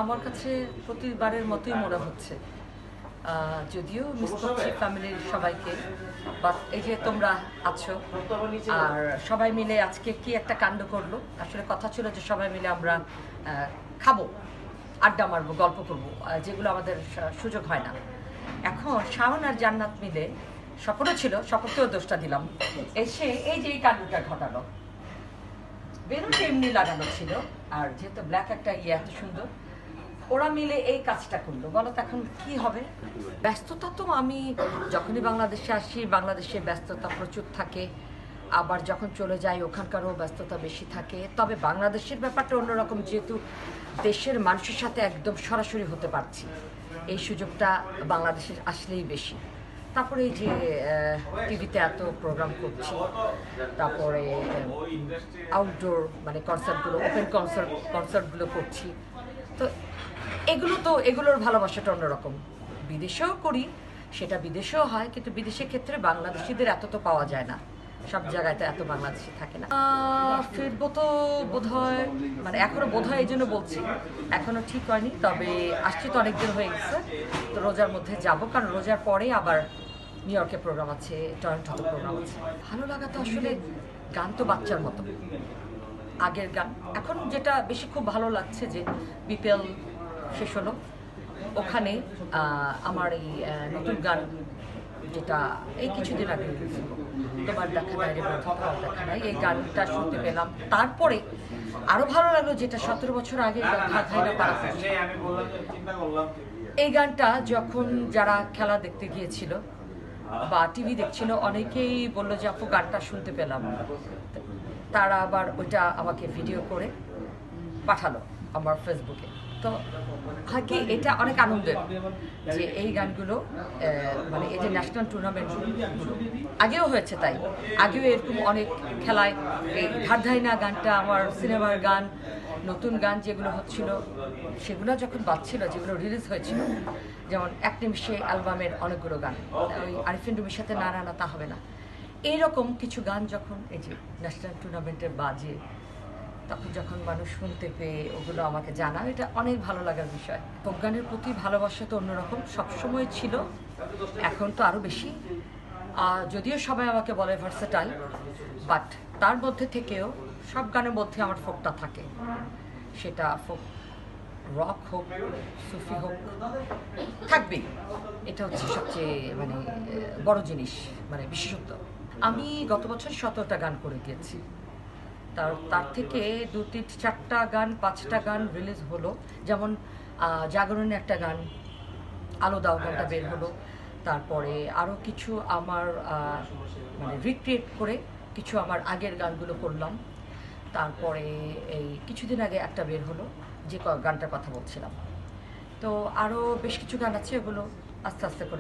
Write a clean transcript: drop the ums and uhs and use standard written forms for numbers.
আমার কাছে প্রতিবারের মতোই মনে হচ্ছে, যদিও মিস করছি ফ্যামিলির সবাইকে, বাট এই যে তোমরা আছো আর সবাই মিলে আজকে কি একটা কাণ্ড করলো। আসলে কথা ছিল যে সবাই মিলে আমরা খাবো, আড্ডা মারবো, গল্প করবো, যেগুলো আমাদের সুযোগ হয় না। এখন শাওন আর জান্নাত মিলে, স্বপনও ছিল, স্বপনকেও দোষটা দিলাম, এসে এই যে এই কাণ্ডটা ঘটালো। বেলুনটা এমনি লাগানো ছিল, আর যেহেতু ব্ল্যাক একটা এত সুন্দর, ওরা মিলে এই কাজটা করলো। বলো তো এখন কি হবে? ব্যস্ততা তো আমি যখনই বাংলাদেশে আসি, বাংলাদেশে ব্যস্ততা প্রচুর থাকে, আবার যখন চলে যাই ওখানকারও ব্যস্ততা বেশি থাকে। তবে বাংলাদেশের ব্যাপারটা অন্যরকম, যেহেতু দেশের মানুষের সাথে একদম সরাসরি হতে পারছি, এই সুযোগটা বাংলাদেশের আসলেই বেশি। তারপরে এই যে টিভিতে এত প্রোগ্রাম করছি, তারপরে আউটডোর মানে কনসার্টগুলো, ওপেন কনসার্টগুলো করছি, তো এগুলোর ভালোবাসাটা অন্যরকম। বিদেশেও করি, সেটা বিদেশেও হয়, কিন্তু বিদেশের ক্ষেত্রে বাংলাদেশিদের এত তো পাওয়া যায় না, সব জায়গায় তো এত বাংলাদেশি থাকে না। ফিরবো তো বোধহয়, মানে এখনো বোধহয় এই জন্য বলছি, এখনো ঠিক হয়নি, তবে আসছি তো অনেকদিন হয়ে গেছে, তো রোজার মধ্যে যাব, কারণ রোজার পরে আবার নিউ ইয়র্কে প্রোগ্রাম আছে, টরন্টোতে প্রোগ্রাম আছে। ভালো লাগা তো আসলে গান তো বাচ্চার মতো, আগের গান। এখন যেটা বেশি খুব ভালো লাগছে যে বিপিএল শেষ হলো, ওখানে আমার এই নতুন গান, যেটা এই কিছুদিন আগে তোমার দেখা নাই রে বন্ধু, তোমার দেখা নাই, এই গানটা শুনতে পেলাম। তারপরে আরো ভালো লাগলো যেটা 17 বছর আগে এই গানটা যখন যারা খেলা দেখতে গিয়েছিল বা টিভি দেখছিল, অনেকেই বললো যে আপু গানটা শুনতে পেলাম। তারা আবার ওইটা আমাকে ভিডিও করে পাঠালো আমার ফেসবুকে। তো হয় কি, এটা অনেক আনন্দের যে এই গানগুলো, মানে এই যে ন্যাশনাল টুর্নামেন্টগুলো আগেও হয়েছে, তাই আগেও এরকম অনেক খেলায় এই ধারধাইনা গানটা, আমার সিনেমার গান, নতুন গান যেগুলো হচ্ছিল, সেগুলো যখন বাজছিল, যেগুলো রিলিজ হয়েছিল, যেমন এক নিমিষে অ্যালবামের অনেকগুলো গান, ওই আরিফিন রুমির সাথে না না না তা হবে না, এইরকম কিছু গান যখন এই যে ন্যাশনাল টুর্নামেন্টে বাজে, তখন যখন মানুষ শুনতে পেয়ে ওগুলো আমাকে জানা, এটা অনেক ভালো লাগার বিষয়। ফোক গানের প্রতি ভালোবাসা তো অন্যরকম, সবসময় ছিল, এখন তো আরও বেশি। যদিও সবাই আমাকে বলে ভার্সেটাইল, বাট তার মধ্যে থেকেও সব গানের মধ্যে আমার ফোকটা থাকে, সেটা ফোক রক হোক, সুফি হোক, থাকবেই। এটা হচ্ছে সবচেয়ে মানে বড় জিনিস, মানে বিশেষত্ব। আমি গত বছর 17টা গান করে গিয়েছি, তার থেকে 2-4টা গান, 5টা গান রিলিজ হলো। যেমন জাগরণে একটা গান, আলো দাও গানটা বের হলো। তারপরে আরও কিছু আমার মানে রিক্রিয়েট করে কিছু আমার আগের গানগুলো করলাম। তারপরে এই কিছুদিন আগে একটা বের হলো, যে গানটার কথা বলছিলাম। তো আরও বেশ কিছু গান আছে, ওগুলো আস্তে আস্তে করে